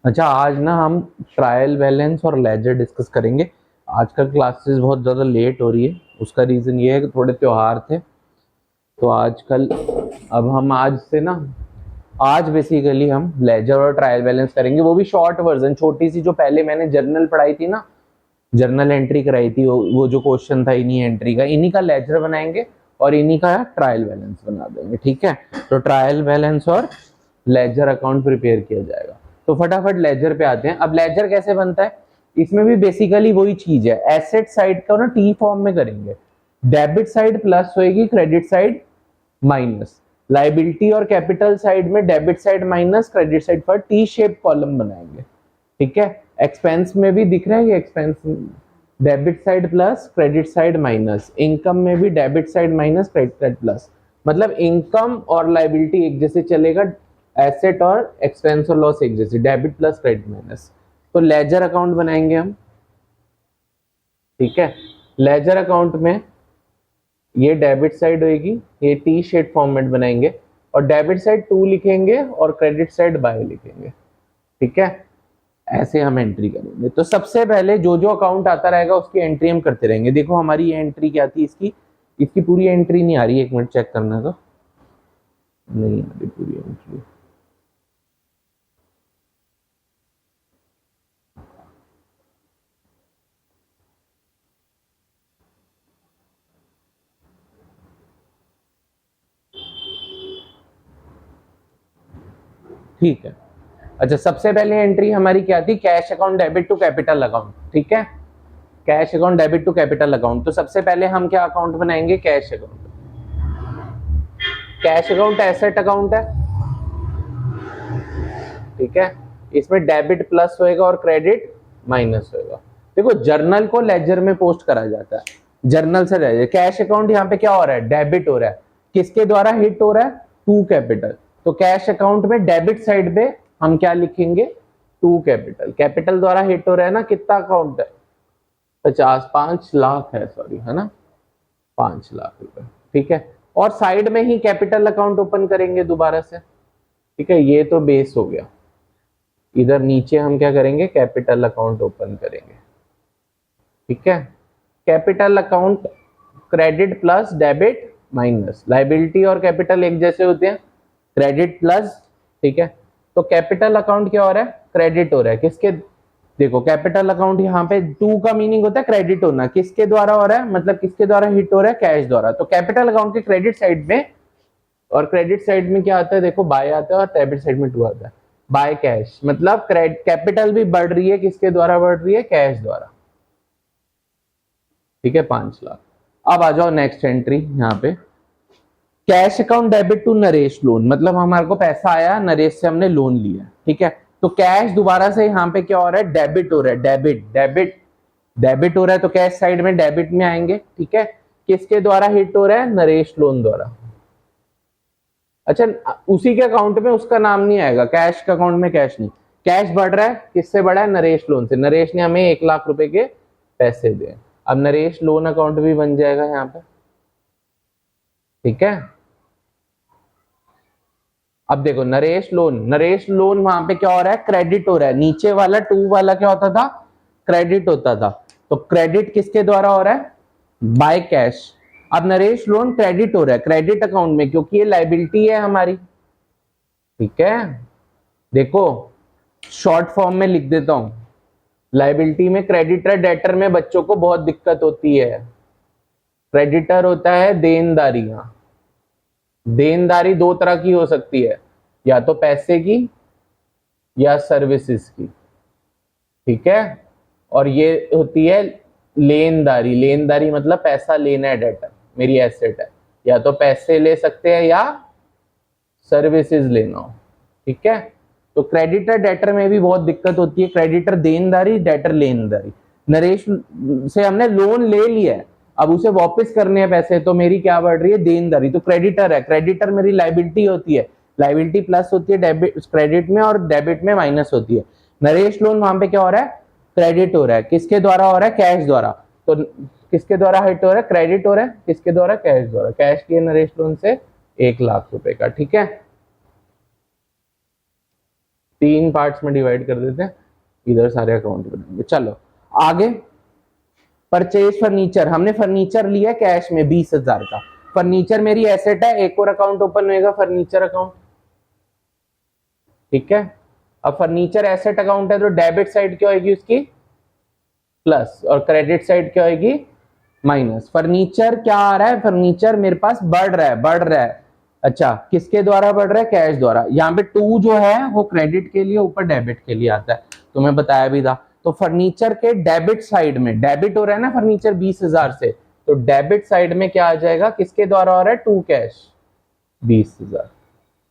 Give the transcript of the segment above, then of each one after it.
अच्छा, आज ना हम ट्रायल बैलेंस और लेजर डिस्कस करेंगे। आजकल क्लासेस बहुत ज़्यादा लेट हो रही है, उसका रीज़न ये है कि थोड़े त्योहार थे तो आजकल अब हम आज बेसिकली हम लेजर और ट्रायल बैलेंस करेंगे, वो भी शॉर्ट वर्जन, छोटी सी। जो पहले मैंने जर्नल पढ़ाई थी ना, जर्नल एंट्री कराई थी, वो जो क्वेश्चन था इन्हीं एंट्री का, इन्हीं का लेजर बनाएंगे और इन्हीं का ट्रायल बैलेंस बना देंगे। ठीक है, तो ट्रायल बैलेंस और लेजर अकाउंट प्रिपेयर किया जाएगा। तो फटाफट लेजर पे आते हैं। अब लेजर कैसे बनता है, इसमें भी बेसिकली वही चीज है। एसेट साइड का ना टी फॉर्म में करेंगे, डेबिट साइड प्लस होएगी, क्रेडिट साइड माइनस। लाइबिलिटी और कैपिटल साइड में debit side minus, credit side पर टी शेप कॉलम बनाएंगे। ठीक है, एक्सपेंस में भी दिख रहा है ये, expense debit side plus credit side minus. Income में भी debit side minus credit side plus, मतलब इनकम और लाइबिलिटी एक जैसे चलेगा, एसेट और एक्सपेंस और लॉस एक जैसे, डेबिट प्लस क्रेडिट माइनस। तो लेजर अकाउंट बनाएंगे हम। ठीक है, लेजर अकाउंट में ये डेबिट साइड होगी, ये टी शेप फॉर्मेट बनाएंगे और डेबिट साइड 2 लिखेंगे और क्रेडिट साइड बाय लिखेंगे। ठीक है, ऐसे हम एंट्री करेंगे। तो सबसे पहले जो जो अकाउंट आता रहेगा उसकी एंट्री हम करते रहेंगे। देखो हमारी ये एंट्री क्या थी, इसकी पूरी एंट्री नहीं आ रही है, एक मिनट चेक करना, तो नहीं आ रही पूरी एंट्री। ठीक है, अच्छा सबसे पहले एंट्री हमारी क्या थी, cash account debit to capital account. ठीक है, cash account debit to capital account. तो सबसे पहले हम क्या अकाउंट बनाएंगे, cash account. Cash account asset account है। ठीक है, इसमें डेबिट प्लस होएगा और क्रेडिट माइनस होएगा। देखो जर्नल को लेजर में पोस्ट करा जाता है, जर्नल से लेजर। कैश अकाउंट यहाँ पे क्या हो रहा है, डेबिट हो रहा है, किसके द्वारा हिट हो रहा है, टू कैपिटल। तो कैश अकाउंट में डेबिट साइड पे हम क्या लिखेंगे, टू कैपिटल। कैपिटल द्वारा हिट हो रहा है ना, कितना अकाउंट है, 5 लाख है, सॉरी, है ना, 5 लाख रुपए। ठीक है, और साइड में ही कैपिटल अकाउंट ओपन करेंगे दोबारा से। ठीक है, ये तो बेस हो गया। इधर नीचे हम क्या करेंगे, कैपिटल अकाउंट ओपन करेंगे। ठीक है, capital account credit plus debit minus. Liability और कैपिटल एक जैसे होते हैं, क्रेडिट प्लस। ठीक है, तो कैपिटल अकाउंट क्या हो रहा है, क्रेडिट हो रहा है, किसके, देखो कैपिटल अकाउंट यहाँ पे 2 का मीनिंग होता है क्रेडिट होना, किसके द्वारा हो रहा है, मतलब किसके द्वारा हिट हो रहा है, कैश द्वारा। तो कैपिटल अकाउंट के क्रेडिट साइड में और क्रेडिट साइड में क्या आता है, देखो बाय आता है और डेबिट साइड में 2 आता है, बाय कैश। मतलब कैपिटल भी बढ़ रही है, किसके द्वारा बढ़ रही है, कैश द्वारा। ठीक है, 5 लाख। अब आ जाओ नेक्स्ट एंट्री यहाँ पे, cash account debit to Naresh loan. मतलब हमारे को पैसा आया, नरेश से हमने लोन लिया। ठीक है, तो कैश दोबारा से यहाँ पे क्या हो रहा है, डेबिट हो रहा है, डेबिट डेबिट डेबिट हो रहा है, तो कैश साइड में डेबिट में आएंगे। ठीक है, किसके द्वारा हिट हो रहा है, नरेश लोन द्वारा। अच्छा, उसी के अकाउंट में उसका नाम नहीं आएगा, कैश के अकाउंट में कैश नहीं, कैश बढ़ रहा है, किससे बढ़ा है, नरेश लोन से। नरेश ने हमें 1 लाख रुपए के पैसे दिए, अब नरेश लोन अकाउंट भी बन जाएगा यहाँ पे। ठीक है, अब देखो नरेश लोन वहां पे क्या हो रहा है, क्रेडिट हो रहा है। नीचे वाला 2 वाला क्या होता था, क्रेडिट होता था, तो क्रेडिट किसके द्वारा हो रहा है, बाय कैश। अब नरेश लोन क्रेडिट हो रहा है क्रेडिट अकाउंट में, क्योंकि ये लाइबिलिटी है हमारी। ठीक है, देखो शॉर्ट फॉर्म में लिख देता हूं, लाइबिलिटी में क्रेडिटर डेटर में बच्चों को बहुत दिक्कत होती है। क्रेडिटर होता है देनदारियां, देनदारी 2 तरह की हो सकती है, या तो पैसे की या सर्विसेज की। ठीक है, और ये होती है लेनदारी। लेनदारी मतलब पैसा लेना है, डेटर मेरी एसेट है, या तो पैसे ले सकते हैं या सर्विसेज लेना हो। ठीक है, तो क्रेडिटर डेटर में भी बहुत दिक्कत होती है, क्रेडिटर देनदारी, डेटर लेनदारी। नरेश से हमने लोन ले लिया है, अब उसे वापस करने हैं पैसे, तो मेरी क्या बढ़ रही है, देनदारी। तो क्रेडिटर है, क्रेडिटर मेरी लाइबिलिटी होती है, लाइबिलिटी प्लस होती है डेबिट, क्रेडिट में, और डेबिट में माइनस होती है। नरेश लोन वहां पे क्या हो रहा है, क्रेडिट हो रहा है, किसके द्वारा हो रहा है, कैश द्वारा। तो किसके द्वारा हिट हो रहा है, क्रेडिट हो रहा है, किसके द्वारा, कैश द्वारा। कैश किए नरेश लोन से 1 लाख रुपए का। ठीक है, 3 पार्ट्स में डिवाइड कर देते हैं, इधर सारे अकाउंट बनाएंगे। चलो आगे, परचेज फर्नीचर, हमने फर्नीचर लिया कैश में 20,000 का, फर्नीचर मेरी एसेट है, एक और अकाउंट ओपन होएगा फर्नीचर अकाउंट, ठीक है। अब फर्नीचर एसेट अकाउंट है तो डेबिट साइड क्या होगी उसकी प्लस, और क्रेडिट साइड क्या होगी माइनस। फर्नीचर क्या आ रहा है, फर्नीचर मेरे पास बढ़ रहा है। अच्छा किसके द्वारा बढ़ रहा है, कैश द्वारा। यहाँ पे 2 जो है वो क्रेडिट के लिए, ऊपर डेबिट के लिए आता है, तो मैं बताया भी था। तो फर्नीचर के डेबिट साइड में, डेबिट हो रहा है ना फर्नीचर 20,000 से, तो डेबिट साइड में क्या आ जाएगा, किसके द्वारा हो रहा है, 2 कैश 20,000,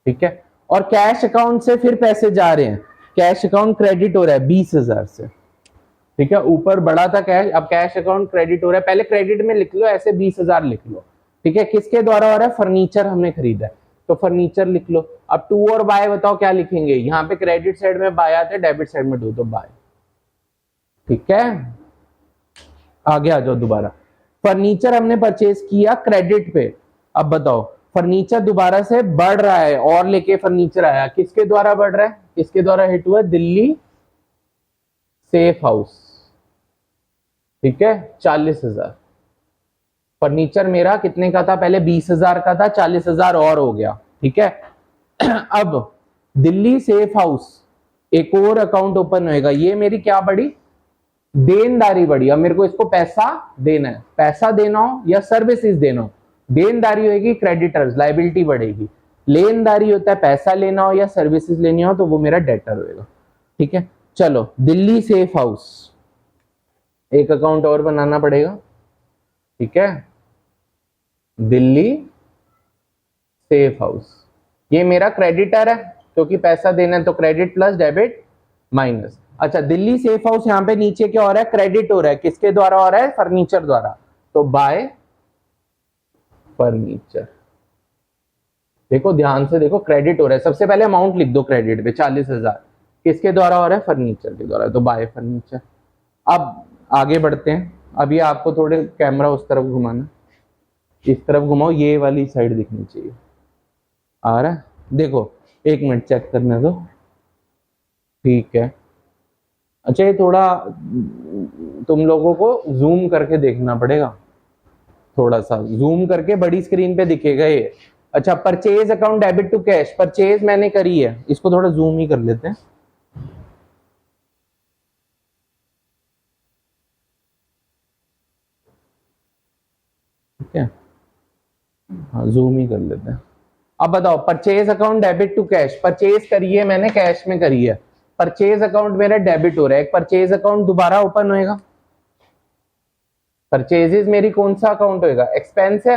ठीक है। और कैश अकाउंट से फिर पैसे जा रहे हैं, कैश अकाउंट क्रेडिट हो रहा है 20,000 से, ठीक है। ऊपर बड़ा था कैश, अब कैश अकाउंट क्रेडिट हो रहा है, पहले क्रेडिट में लिख लो, ऐसे 20,000 लिख लो, ठीक है। किसके द्वारा हो रहा है, फर्नीचर हमने खरीदा है, तो फर्नीचर लिख लो। अब 2 और बाय बताओ क्या लिखेंगे, यहाँ पे क्रेडिट साइड में बाय आते हैं, डेबिट साइड में 2, तो बाय, ठीक है। आगे आ जाओ दोबारा, फर्नीचर हमने परचेज किया क्रेडिट पे, अब बताओ फर्नीचर दोबारा से बढ़ रहा है और लेके फर्नीचर आया, किसके द्वारा बढ़ रहा है, किसके द्वारा हिट हुआ, दिल्ली सेफ हाउस, ठीक है। 40,000, फर्नीचर मेरा कितने का था, पहले 20,000 का था, 40,000 और हो गया, ठीक है। अब दिल्ली सेफ हाउस एक और अकाउंट ओपन होएगा, ये मेरी क्या बढ़ी, देनदारी बढ़ी। अब मेरे को इसको पैसा देना है, पैसा देना हो या सर्विसेज देना हो, देनदारी होगी क्रेडिटर्स, लायबिलिटी बढ़ेगी। लेनदारी होता है पैसा लेना हो या सर्विसेज लेनी हो, तो वो मेरा डेटर होएगा, ठीक है। चलो दिल्ली सेफ हाउस, एक अकाउंट और बनाना पड़ेगा, ठीक है, दिल्ली सेफ हाउस, ये मेरा क्रेडिटर है क्योंकि पैसा देना है, तो क्रेडिट प्लस डेबिट माइनस। अच्छा दिल्ली सेफ हाउस यहाँ पे नीचे क्या हो रहा है, क्रेडिट हो रहा है, किसके द्वारा हो रहा है, फर्नीचर द्वारा, तो बाय फर्नीचर। देखो ध्यान से देखो, क्रेडिट हो रहा है, सबसे पहले अमाउंट लिख दो क्रेडिट पे 40,000, किसके द्वारा हो रहा है, फर्नीचर के द्वारा, तो बाय फर्नीचर। अब आगे बढ़ते हैं, अभी आपको थोड़े कैमरा उस तरफ घुमाना, इस तरफ घुमाओ, ये वाली साइड दिखनी चाहिए, आ रहा है, देखो 1 मिनट चेक करने दो, ठीक है। अच्छा ये थोड़ा तुम लोगों को जूम करके देखना पड़ेगा, थोड़ा सा जूम करके, बड़ी स्क्रीन पे दिखेगा ये। अच्छा purchase account debit to cash, purchase मैंने करी है, इसको थोड़ा जूम ही कर लेते हैं, ठीक है, हाँ जूम ही कर लेते हैं। अब बताओ purchase account debit to cash, purchase करी है मैंने, कैश में करी है, परचेज अकाउंट मेरा डेबिट हो रहा है, एक परचेज अकाउंट दोबारा ओपन होएगा, परचेजेस मेरी कौन सा अकाउंट होएगा, एक्सपेंस है,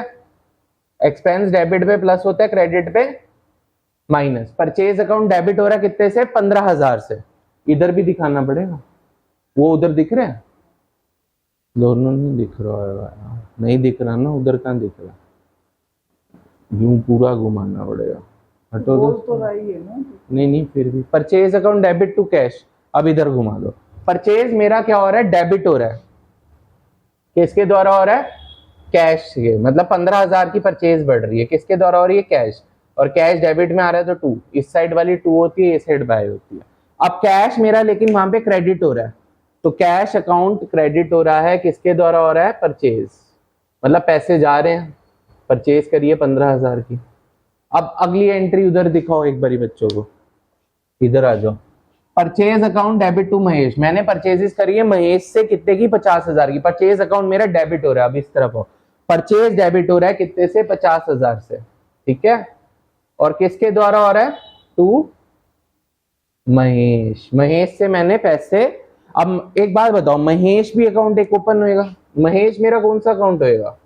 एक्सपेंस डेबिट पे प्लस होता है, क्रेडिट पे माइनस। परचेज अकाउंट डेबिट हो रहा है कितने से, 15,000 से, इधर भी दिखाना पड़ेगा, वो उधर दिख रहे हैं, दोनों नहीं दिख रहा है, नहीं दिख रहा ना, उधर कहाँ दिख रहा, यूं पूरा घुमाना पड़ेगा, हटो तो रही है ना, नहीं फिर भी purchase account debit to cash, अब इधर घुमा दो, परचेज मेरा क्या हो रहा है, डेबिट हो रहा है, किसके द्वारा हो रहा है, कैश के, मतलब 15,000 की परचेज बढ़ रही है, किसके द्वारा हो रही है, कैश, और कैश डेबिट में आ रहा है तो 2, इस साइड वाली 2 होती है, इस साइड बाय होती है। अब कैश मेरा लेकिन वहां पे क्रेडिट हो रहा है, तो कैश अकाउंट क्रेडिट हो रहा है, किसके द्वारा हो रहा है, परचेज, मतलब पैसे जा रहे हैं, परचेज करिए 15,000 की। अब अगली एंट्री उधर दिखाओ एक बारी बच्चों को, इधर आ जाओ, purchase account debit to Mahesh, मैंने परचेजेस करी है महेश से कितने की, 50,000 की, परचेज अकाउंट मेरा डेबिट हो रहा है, अब इस तरफ हो, परचेज डेबिट हो रहा है कितने से, 50,000 से, ठीक है, और किसके द्वारा हो रहा है, टू महेश, महेश से मैंने पैसे। अब एक बात बताओ, महेश भी अकाउंट एक ओपन होएगा, महेश मेरा कौन सा अकाउंट होएगा,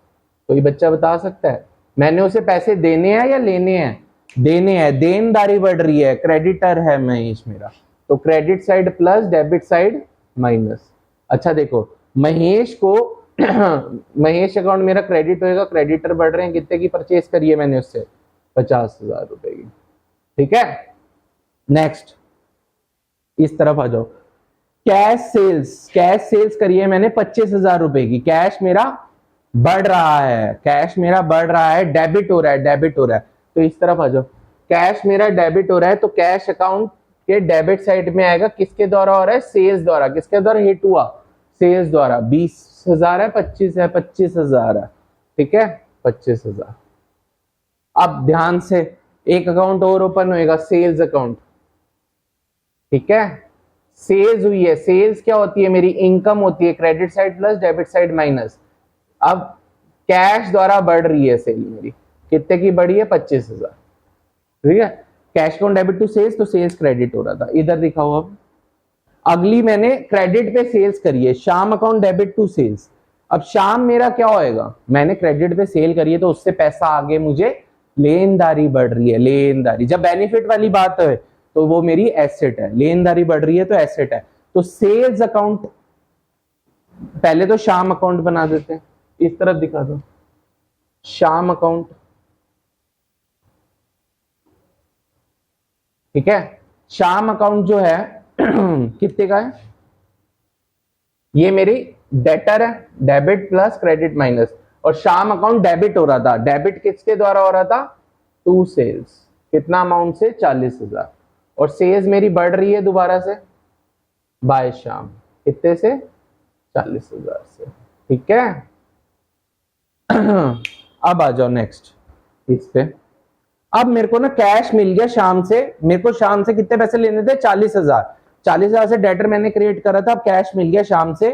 कोई बच्चा बता सकता है, मैंने उसे पैसे देने हैं या लेने हैं, देने हैं, देनदारी बढ़ रही है, क्रेडिटर है महेश मेरा, तो credit side plus debit side minus. अच्छा देखो महेश को महेश अकाउंट मेरा क्रेडिट होएगा, क्रेडिटर बढ़ रहे हैं, कितने की परचेज करी है मैंने उससे, 50,000 रुपए की, ठीक है। नेक्स्ट इस तरफ आ जाओ, कैश सेल्स, कैश सेल्स करी है मैंने 25,000 रुपए की, कैश मेरा बढ़ रहा है, कैश मेरा बढ़ रहा है, डेबिट हो रहा है, डेबिट हो रहा है, तो इस तरफ आ जाओ, कैश मेरा डेबिट हो रहा है, तो कैश अकाउंट के डेबिट साइड में आएगा, किसके द्वारा हो रहा है, सेल्स द्वारा। किसके द्वारा हिट हुआ, सेल्स द्वारा। 20,000 है, 25 है, 25,000 है, ठीक है, 25,000। अब ध्यान से एक अकाउंट और ओपन होएगा, सेल्स अकाउंट, ठीक है। सेल्स हुई है, सेल्स क्या होती है, मेरी इनकम होती है, credit side plus debit side minus. अब कैश द्वारा बढ़ रही है सेल मेरी, कितने की बढ़ी है, 25,000, ठीक है। Cash account debit to sales, तो सेल्स क्रेडिट हो रहा था, इधर दिखाओ। अब अगली मैंने क्रेडिट पे सेल्स करी है, शाम अकाउंट डेबिट टू सेल्स। अब शाम मेरा क्या होएगा, मैंने क्रेडिट पे सेल करी है तो उससे पैसा आगे मुझे लेनदारी बढ़ रही है, लेनदारी। जब बेनिफिट वाली बात है तो वो मेरी एसेट है, लेनदारी बढ़ रही है तो एसेट है। तो सेल्स अकाउंट, पहले तो शाम अकाउंट बना देते हैं, इस तरफ दिखा दो, शाम अकाउंट, ठीक है। शाम अकाउंट जो है कितने का है, ये मेरी डेटर है, डेबिट प्लस क्रेडिट माइनस। और शाम अकाउंट डेबिट हो रहा था, डेबिट किसके द्वारा हो रहा था, टू सेल्स, कितना अमाउंट से, 40,000। और सेल्स मेरी बढ़ रही है दोबारा से बाय शाम, कितने से, 40,000 से, ठीक है। अब आ जाओ नेक्स्ट इस पे। अब मेरे को ना कैश मिल गया शाम से, मेरे को शाम से कितने पैसे लेने थे, 40,000। 40,000 से डेटर मैंने क्रिएट करा था, अब कैश मिल गया शाम से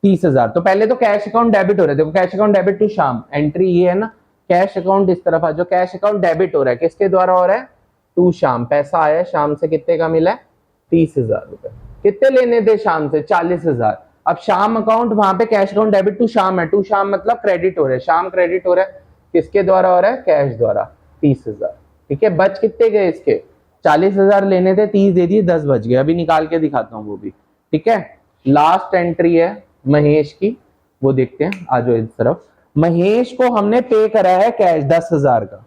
30,000। तो पहले तो कैश अकाउंट डेबिट हो रहा है, देखो कैश अकाउंट डेबिट टू शाम, एंट्री ये है ना, कैश अकाउंट इस तरफ आ जाओ, कैश अकाउंट डेबिट हो रहा है, किसके द्वारा हो रहा है, टू शाम। पैसा आया शाम से, कितने का मिला है, 30,000 रुपए। कितने लेने थे शाम से, 40,000। अब शाम अकाउंट, वहां पे कैश अकाउंट डेबिट टू शाम है, टू शाम मतलब क्रेडिट हो रहा है, शाम क्रेडिट हो रहा है, किसके द्वारा हो रहा है, कैश द्वारा, 30,000, ठीक है। बच कितने गए इसके, 40,000 लेने थे, 30 दे दिए, 10 बच गए। अभी निकाल के दिखाता हूँ वो भी, ठीक है। लास्ट एंट्री है महेश की, वो देखते हैं, आ जाओ इस तरफ। महेश को हमने पे करा है कैश 10,000 का।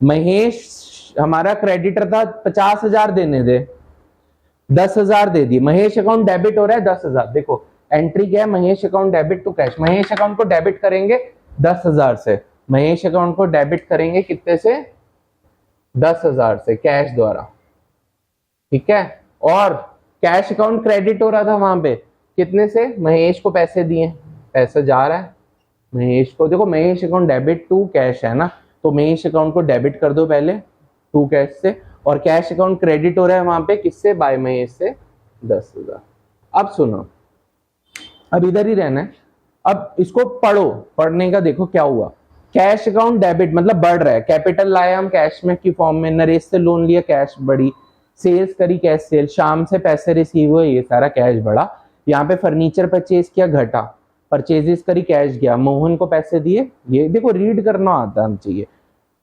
महेश हमारा क्रेडिटर था, 50,000 देने दे, 10,000 दे दिए। महेश अकाउंट डेबिट हो रहा है 10,000, देखो एंट्री क्या है, Mahesh account debit to cash. Mahesh account को डेबिट करेंगे 10,000 से, महेश अकाउंट को डेबिट करेंगे कितने से, 10,000 से, कैश द्वारा, ठीक है। और कैश अकाउंट क्रेडिट हो रहा था वहां पे, कितने से, महेश को पैसे दिए, पैसा जा रहा है महेश को। देखो Mahesh account debit to cash है ना, तो महेश अकाउंट को डेबिट कर दो पहले टू कैश से, और कैश अकाउंट क्रेडिट हो रहा है वहां पे किससे, बाय महेश से, 10,000। अब सुनो, अब इधर ही रहना है, अब इसको पढ़ो, पढ़ने का देखो क्या हुआ। कैश अकाउंट डेबिट मतलब बढ़ रहा है, कैपिटल लाया हम कैश में की फॉर्म में, नरेश से लोन लिया कैश बढ़ी, सेल्स करी कैश सेल, शाम से पैसे रिसीव हुए, ये सारा कैश बढ़ा। यहाँ पे फर्नीचर परचेज किया, घटा, परचेजेस करी कैश गया, मोहन को पैसे दिए, ये देखो रीड करना आता हम चाहिए।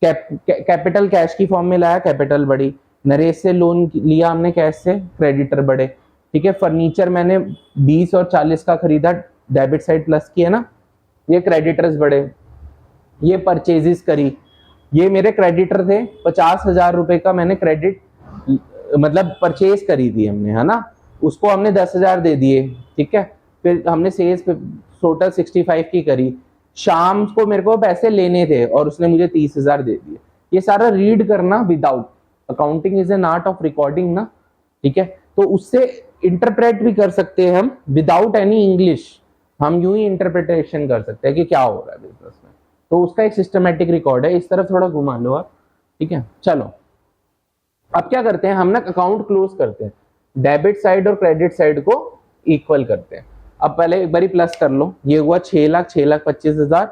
कैपिटल कैश की फॉर्म में लाया, कैपिटल बढ़ी। नरेश से लोन लिया हमने कैश से, क्रेडिटर बढ़े, ठीक है। फर्नीचर मैंने 20 और 40 का खरीदा, डेबिट साइड प्लस किया ना, ये क्रेडिटर्स बढ़े। ये परचेजेस करी, ये मेरे क्रेडिटर थे, 50,000 रुपए का मैंने क्रेडिट मतलब परचेज करी थी हमने, है ना, उसको हमने 10,000 दे दिए, ठीक है। फिर हमने सेल्स टोटल 65 की करी, शाम को मेरे को पैसे लेने थे और उसने मुझे 30,000 दे दिए। ये सारा रीड करना without, accounting is an art of recording ना, ठीक है। तो उससे इंटरप्रेट भी कर सकते हैं हम विदाउट एनी इंग्लिश, हम यूं ही इंटरप्रिटेशन कर सकते हैं कि क्या हो रहा है बिजनेस में। तो उसका एक सिस्टमेटिक रिकॉर्ड है, इस तरफ थोड़ा घुमा लो आप, ठीक है। चलो अब क्या करते हैं हम ना, अकाउंट क्लोज करते हैं, डेबिट साइड और क्रेडिट साइड को इक्वल करते हैं। अब पहले एक बारी प्लस कर लो, ये हुआ 6,25,000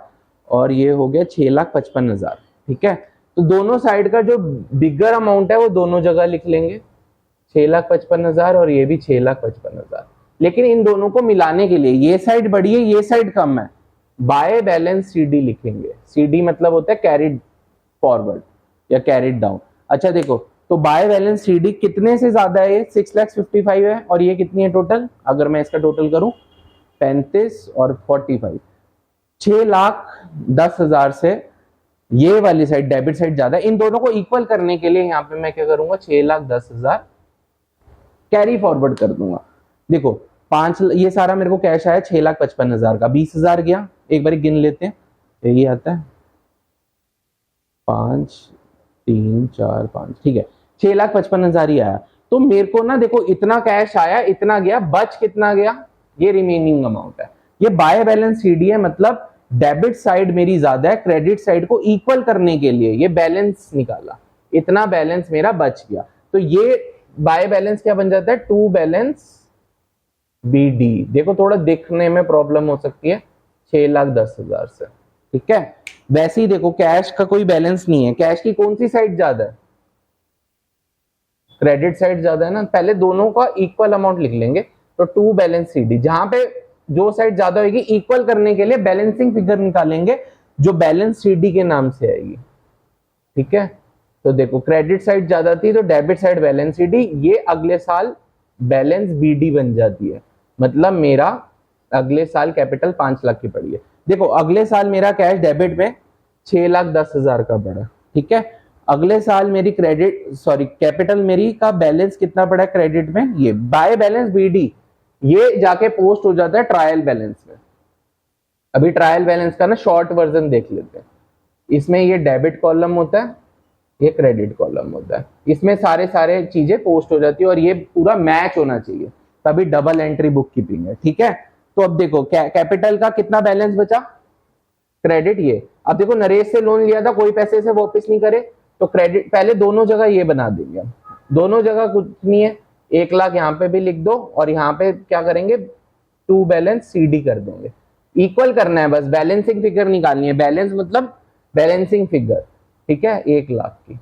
और ये हो गया 6,55,000, ठीक है। तो दोनों साइड का जो बिगर अमाउंट है वो दोनों जगह लिख लेंगे, 6,55,000 और ये भी 6,55,000। लेकिन इन दोनों को मिलाने के लिए ये साइड बड़ी है, ये साइड कम है, बाय बैलेंस सीडी लिखेंगे। सीडी मतलब होता है कैरिड फॉरवर्ड या कैरिड डाउन। अच्छा देखो, तो बाय बैलेंस सीडी कितने से ज्यादा है, 6,55,000 है, और ये कितनी है टोटल, अगर मैं इसका टोटल करूं 35 और 45, 6,10,000 से ये वाली साइड डेबिट साइड ज्यादा है। इन दोनों को इक्वल करने के लिए यहाँ पे मैं क्या करूंगा, 6,10,000 कैरी फॉरवर्ड कर दूंगा। देखो 5, ये सारा मेरे को कैश आया 6,55,000 का, 20,000 गया, एक बार गिन लेते हैं, यही आता है 5, 3, 4, 5, ठीक है, 6,55,000 ही आया। तो मेरे को ना देखो इतना कैश आया, इतना गया, बच कितना गया, ये रिमेनिंग अमाउंट है। ये बाय बैलेंस सीडी है, मतलब डेबिट साइड मेरी ज्यादा है, क्रेडिट साइड को इक्वल करने के लिए ये बैलेंस निकाला, इतना बैलेंस मेरा बच गया। तो ये बाय बैलेंस क्या बन जाता है, टू बैलेंस बीडी। देखो थोड़ा दिखने में प्रॉब्लम हो सकती है 6,10,000 से, ठीक है। वैसे ही देखो कैश का कोई बैलेंस नहीं है, कैश की कौन सी साइड ज्यादा है, क्रेडिट साइड ज्यादा है ना। पहले दोनों का इक्वल अमाउंट लिख लेंगे, तो टू बैलेंस सीडी, जहां पे जो साइड ज्यादा होगी इक्वल करने के लिए बैलेंसिंग फिगर निकालेंगे जो बैलेंस सीडी के नाम से आएगी, ठीक है। तो देखो क्रेडिट साइड ज्यादा थी तो डेबिट साइड बैलेंस सीडी, ये अगले साल बैलेंस बीडी बन जाती है, मतलब मेरा अगले साल कैपिटल 5 लाख की पड़ी है। देखो अगले साल मेरा कैश डेबिट में 6,10,000 का पड़ा, ठीक है। अगले साल मेरी कैपिटल मेरी का बैलेंस कितना पड़ा क्रेडिट में, ये बाय बैलेंस बीडी, ये जाके पोस्ट हो जाता है ट्रायल बैलेंस में। अभी ट्रायल बैलेंस का ना शॉर्ट वर्जन देख लेते हैं। इसमें ये डेबिट कॉलम होता है, ये क्रेडिट कॉलम होता है, इसमें सारे चीजें पोस्ट हो जाती है और ये पूरा मैच होना चाहिए, तभी डबल एंट्री बुक कीपिंग है, ठीक है। तो अब देखो कैपिटल का कितना बैलेंस बचा, क्रेडिट ये। अब देखो नरेश से लोन लिया था, कोई पैसे से वापस नहीं करे, तो क्रेडिट पहले दोनों जगह ये बना देंगे, दोनों जगह कुछ नहीं है, 1 लाख यहाँ पे भी लिख दो और यहाँ पे क्या करेंगे, टू बैलेंस सीडी कर देंगे। इक्वल करना है बस, बैलेंसिंग फिगर निकालनी है, बैलेंस मतलब बैलेंसिंग फिगर, ठीक है। 1 लाख की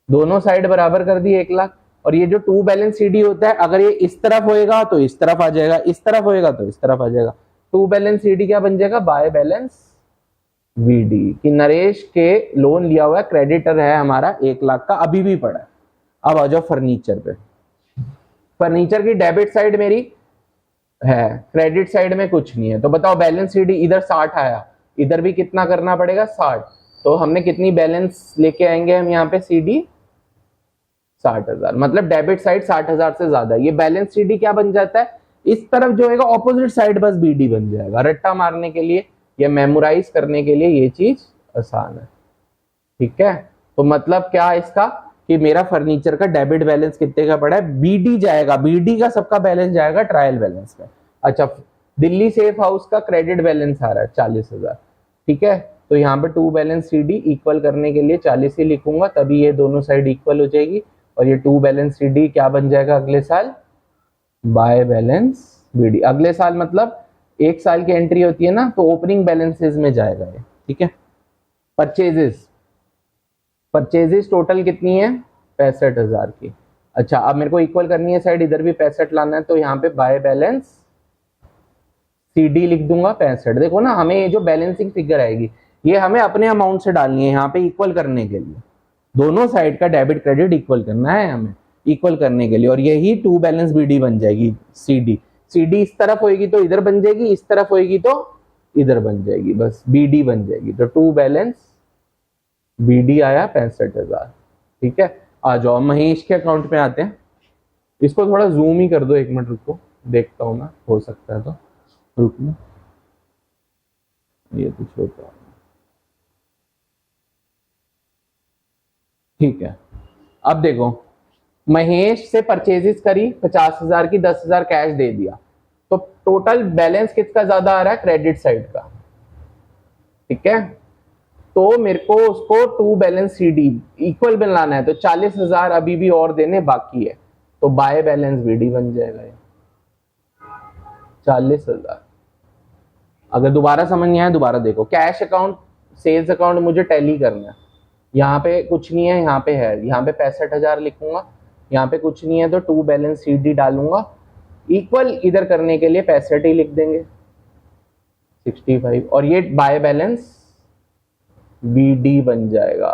दोनों साइड बराबर कर दी 1 लाख। और ये जो टू बैलेंस सीडी होता है, अगर ये इस तरफ होएगा तो इस तरफ आ जाएगा, इस तरफ होएगा तो इस तरफ आ जाएगा। टू बैलेंस सीडी क्या बन जाएगा, बाय बैलेंस वीडी, कि नरेश के लोन लिया हुआ है, क्रेडिटर है हमारा 1 लाख का, अभी भी पड़ा है। अब आ जाओ फर्नीचर पे। फर्नीचर की डेबिट साइड मेरी है, क्रेडिट साइड में कुछ नहीं है, तो बताओ बैलेंस सीडी इधर 60 आया, इधर भी कितना करना पड़ेगा 60, तो हमने कितनी बैलेंस लेके आएंगे हम यहाँ पे, सीडी 60,000, मतलब डेबिट साइड 60,000 से ज्यादा। ये बैलेंस सीडी क्या बन जाता है, इस तरफ जो है ऑपोजिट साइड बस बीडी बन जाएगा। रट्टा मारने के लिए या मेमोराइज करने के लिए ये चीज आसान है, ठीक है। तो मतलब क्या इसका कि मेरा फर्नीचर का डेबिट बैलेंस कितने का पड़ा है, बीडी जाएगा, बीडी का सबका बैलेंस जाएगा ट्रायल बैलेंस में। अच्छा दिल्ली सेफ हाउस का क्रेडिट बैलेंस आ रहा है 40,000, ठीक है। तो यहाँ पे टू बैलेंस सीडी इक्वल करने के लिए 40 ही लिखूंगा, तभी ये दोनों साइड इक्वल हो जाएगी और ये टू बैलेंस सीडी क्या बन जाएगा अगले साल, बाय बैलेंस बीडी। अगले साल मतलब 1 साल की एंट्री होती है ना, तो ओपनिंग बैलेंसेस में जाएगा ये, ठीक है। परचेजेस टोटल कितनी है, 65,000 की। अच्छा अब मेरे को इक्वल करनी है साइड, इधर भी 65 लाना है, तो यहाँ पे बाय बैलेंस सीडी लिख दूंगा 65। देखो ना हमें ये जो बैलेंसिंग फिगर आएगी ये हमें अपने अमाउंट से डालनी है यहाँ पे इक्वल करने के लिए, दोनों साइड का डेबिट क्रेडिट इक्वल करना है हमें, इक्वल करने के लिए, और यही टू बैलेंस बीडी बन जाएगी सीडी। सीडी इस तरफ होएगी तो इधर बन जाएगी, इस तरफ होएगी तो इधर बन जाएगी, बस बीडी बन जाएगी। तो टू बैलेंस बीडी आया 65,000, ठीक है। आ जाओ महेश के अकाउंट में आते हैं, इसको थोड़ा जूम ही कर दो, 1 मिनट रुको, देखता हूँ मैं, हो सकता है तो रुकना, ये तो छोटा, ठीक है। अब देखो महेश से परचेजेस करी 50,000 की, 10,000 कैश दे दिया, तो टोटल बैलेंस किसका ज्यादा आ रहा है, क्रेडिट साइड का, ठीक है। तो मेरे को उसको टू बैलेंस सीडी इक्वल बनाना है, तो 40,000 अभी भी और देने बाकी है, तो बाय बैलेंस बीडी बन जाएगा 40,000। अगर दोबारा समझ नहीं आया दोबारा देखो, कैश अकाउंट सेल्स अकाउंट मुझे टैली करना है, यहाँ पे कुछ नहीं है, यहाँ पे है, यहाँ पे 65,000 लिखूंगा, यहाँ पे कुछ नहीं है तो टू बैलेंस सीडी डालूंगा, इक्वल इधर करने के लिए 65 ही लिख देंगे 65, और ये बाय बैलेंस बीडी बन जाएगा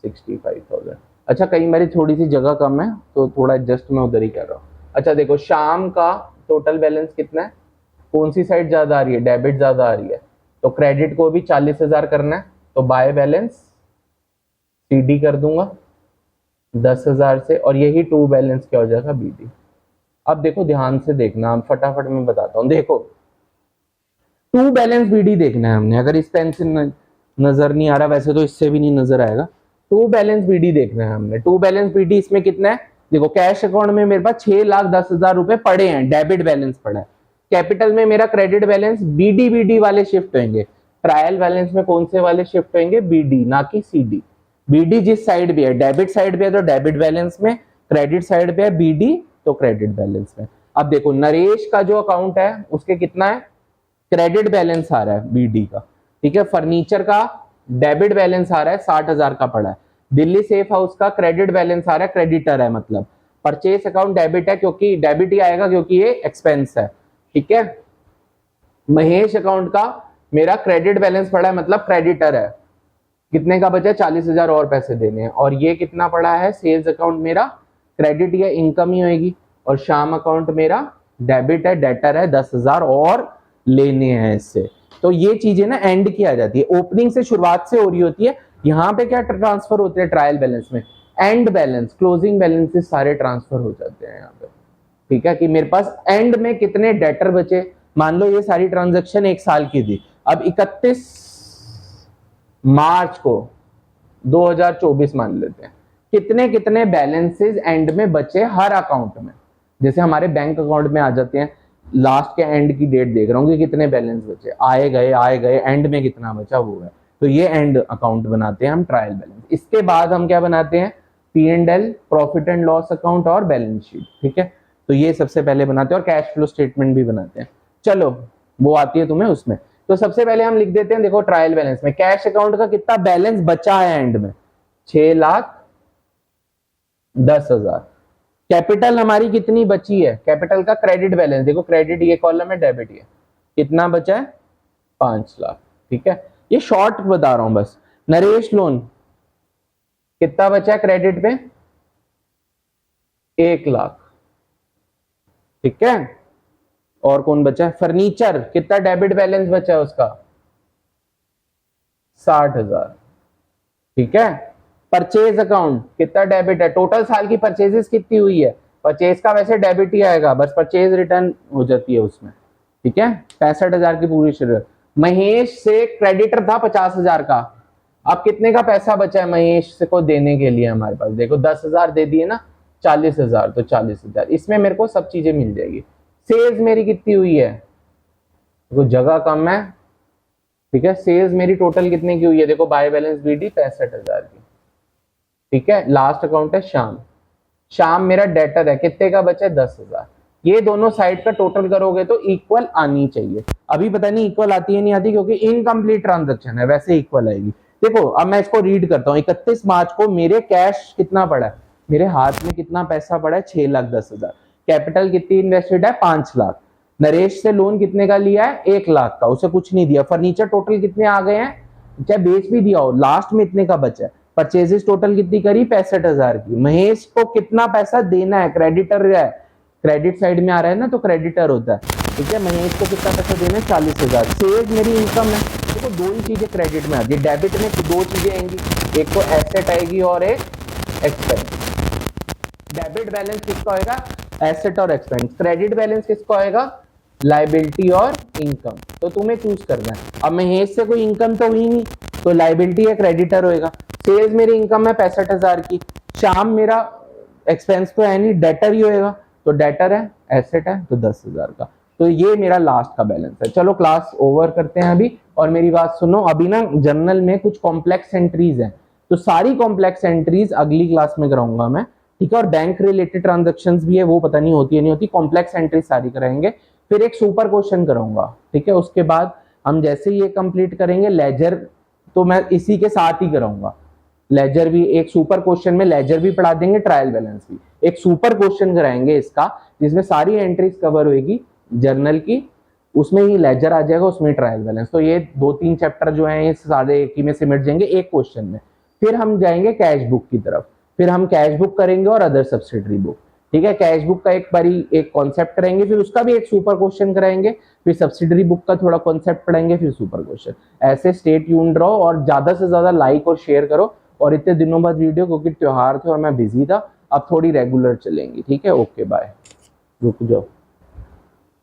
65,000। अच्छा कई मेरी थोड़ी सी जगह कम है तो थोड़ा एडजस्ट मैं उधर ही कर रहा हूँ। अच्छा देखो शाम का टोटल बैलेंस कितना है, कौन सी साइड ज्यादा आ रही है, डेबिट ज्यादा आ रही है, तो क्रेडिट को भी 40,000 करना है, तो बाय बैलेंस सीडी कर दूंगा 10,000 से, और यही टू बैलेंस क्या हो जाएगा, बीडी। अब देखो ध्यान से देखना, हम फटाफट में बताता हूँ। देखो टू बैलेंस बीडी देखना है हमने, अगर इस पेन से नजर नहीं आ रहा, वैसे तो इससे भी नहीं नजर आएगा, टू बैलेंस बीडी देखना है हमने। टू बैलेंस बीडी इसमें कितना है देखो कैश अकाउंट में मेरे पास 6,10,000 रुपए पड़े हैं, डेबिट बैलेंस पड़ा है। कैपिटल में मेरा क्रेडिट बैलेंस बीडी वाले शिफ्ट होंगे। ट्रायल बैलेंस में कौन से वाले शिफ्ट होंगे? बीडी, ना कि सीडी। बीडी जिस साइड भी है, डेबिट साइड पे है तो डेबिट बैलेंस में, क्रेडिट साइड पे है बीडी तो क्रेडिट बैलेंस में। अब देखो नरेश का जो अकाउंट है उसके कितना है? क्रेडिट बैलेंस आ रहा है बीडी का, ठीक है। फर्नीचर का डेबिट बैलेंस आ रहा है 60,000 का पड़ा है। दिल्ली सेफ हाउस का क्रेडिट बैलेंस आ रहा है, क्रेडिटर है मतलब। परचेस अकाउंट डेबिट है क्योंकि डेबिट ही आएगा क्योंकि ये एक्सपेंस है, ठीक है। महेश अकाउंट का मेरा क्रेडिट बैलेंस पड़ा है मतलब क्रेडिटर है। कितने का बचा? 40,000 और पैसे देने हैं। और ये कितना पड़ा है? सेल्स अकाउंट मेरा क्रेडिट या इनकम ही होगी। और श्याम अकाउंट मेरा डेबिट है, डेटर है, 10,000 और लेने हैं इससे। तो ये चीजें ना एंड की आ जाती है, ओपनिंग से शुरुआत से हो रही होती है। यहाँ पे क्या ट्रांसफर होते हैं ट्रायल बैलेंस में? एंड बैलेंस, क्लोजिंग बैलेंसेस सारे ट्रांसफर हो जाते हैं यहाँ पे, ठीक है। कि मेरे पास एंड में कितने डेटर बचे। मान लो ये सारी ट्रांजेक्शन 1 साल की थी। अब 31 मार्च को 2024 मान लेते हैं, कितने कितने बैलेंसेस एंड में बचे हर अकाउंट में। जैसे हमारे बैंक अकाउंट में आ जाते हैं, लास्ट के एंड की डेट देख रहा हूँ कि कितने बैलेंस बचे, आए गए, एंड में कितना बचा वो है। तो ये एंड अकाउंट बनाते हैं हम, ट्रायल बैलेंस। इसके बाद हम क्या बनाते हैं? P&L, profit and loss account और बैलेंस शीट, ठीक है। तो ये सबसे पहले बनाते हैं और कैश फ्लो स्टेटमेंट भी बनाते हैं। चलो वो आती है तुम्हें उसमें। तो सबसे पहले हम लिख देते हैं, देखो ट्रायल बैलेंस में कैश अकाउंट का कितना बैलेंस बचा है एंड में? 6,10,000। कैपिटल हमारी कितनी बची है? कैपिटल का क्रेडिट बैलेंस देखो, क्रेडिट ये कॉलम है, डेबिट ये, कितना बचा है? 5 लाख, ठीक है। ये शॉर्ट बता रहा हूं बस। नरेश लोन कितना बचा है क्रेडिट पे? 1 लाख, ठीक है। और कौन बचा है? फर्नीचर, कितना डेबिट बैलेंस बचा है उसका? 60,000, ठीक है। परचेज अकाउंट कितना डेबिट है? टोटल साल की परचेजेस कितनी हुई है? परचेज का वैसे डेबिट ही आएगा, बस परचेज रिटर्न हो जाती है उसमें, ठीक है। 65,000 की पूरी शुरुआत। महेश से क्रेडिटर था 50,000 का। अब कितने का पैसा बचा है महेश से को देने के लिए हमारे पास? देखो 10,000 दे दिए ना, 40,000, तो 40,000 इसमें मेरे को सब चीजें मिल जाएगी। सेल्स मेरी कितनी हुई है? देखो जगह कम है, ठीक है। सेल्स मेरी टोटल कितने की हुई है? देखो बाय बैलेंस बीडी 65,000 की, ठीक है। लास्ट अकाउंट है श्याम। श्याम मेरा डेटर है, कितने का बचा है? 10,000। ये दोनों साइड का टोटल करोगे तो इक्वल आनी चाहिए। अभी पता नहीं इक्वल आती है नहीं आती क्योंकि इनकम्प्लीट ट्रांजेक्शन है, वैसे इक्वल आएगी। देखो अब मैं इसको रीड करता हूँ। 31 मार्च को मेरे कैश कितना पड़ा है? मेरे हाथ में कितना पैसा पड़ा है? 6,10,000। कैपिटल कितनी इन्वेस्टेड है? 5 लाख। नरेश से लोन कितने का लिया है? 1 लाख का, उसे कुछ नहीं दिया। फर्नीचर टोटल कितने आ गए हैं? चाहे बेच भी दिया हो, लास्ट में इतने का बचा है। परचेजेस टोटल कितनी करी? 65,000 की। महेश को कितना पैसा देना है? क्रेडिटर है, क्रेडिट साइड में आ रहा है ना तो क्रेडिटर होता है, ठीक है। महेश को कितना पैसा देना है? 40,000। सेल्स मेरी इनकम है, देखो दो ही चीजें क्रेडिट में आती है। डेबिट में दो चीजें आएंगी, एक तो एसेट आएगी और एक एक्सपेंस। डेबिट बैलेंस किसका होगा? एसेट और एक्सपेंस। क्रेडिट बैलेंस किसका होगा? लायबिलिटी और इनकम। तो तुम्हें चूज करना है। अब महेश से कोई इनकम तो हुई नहीं तो लायबिलिटी या क्रेडिटर होएगा। सेल्स मेरी इनकम है 65,000 की। श्याम मेरा एक्सपेंस तो है नहीं, डेटर ही होएगा, तो डेटर है, एसेट है तो 10,000 का। तो ये मेरा लास्ट का बैलेंस है। चलो क्लास ओवर करते हैं अभी, और मेरी बात सुनो। अभी ना जर्नल में कुछ कॉम्प्लेक्स एंट्रीज हैं, तो सारी कॉम्प्लेक्स एंट्रीज अगली क्लास में कराऊंगा मैं, ठीक है। और बैंक रिलेटेड ट्रांजेक्शंस भी है, वो पता नहीं होती है नहीं होती। कॉम्प्लेक्स एंट्री सारी कराएंगे, फिर एक सुपर क्वेश्चन कराऊंगा, ठीक है। उसके बाद हम जैसे ये कंप्लीट करेंगे लेजर, तो मैं इसी के साथ ही कराऊंगा। लेजर भी एक सुपर क्वेश्चन में, लेजर भी पढ़ा देंगे, ट्रायल बैलेंस भी। एक सुपर क्वेश्चन कराएंगे इसका, जिसमें सारी एंट्रीज कवर होगी जर्नल की, उसमें ही लेजर आ जाएगा, उसमें ट्रायल बैलेंस। तो ये 2-3 चैप्टर जो हैं ये सारे एक ही में सिमट जाएंगे एक क्वेश्चन में। फिर हम जाएंगे कैश बुक की तरफ, फिर हम कैश बुक करेंगे और अदर सब्सिडरी बुक, ठीक है। कैश बुक का एक बारी एक कॉन्सेप्ट करेंगे, फिर उसका भी एक सुपर क्वेश्चन कराएंगे, फिर सब्सिडरी बुक का थोड़ा कॉन्सेप्ट पढ़ेंगे, फिर सुपर क्वेश्चन। ऐसे स्टे ट्यून्ड रहो और ज्यादा से ज्यादा लाइक और शेयर करो। और इतने दिनों बाद वीडियो, क्योंकि त्योहार थे और मैं बिजी था, अब थोड़ी रेगुलर चलेंगी, ठीक है। ओके बाय, रुक जाओ।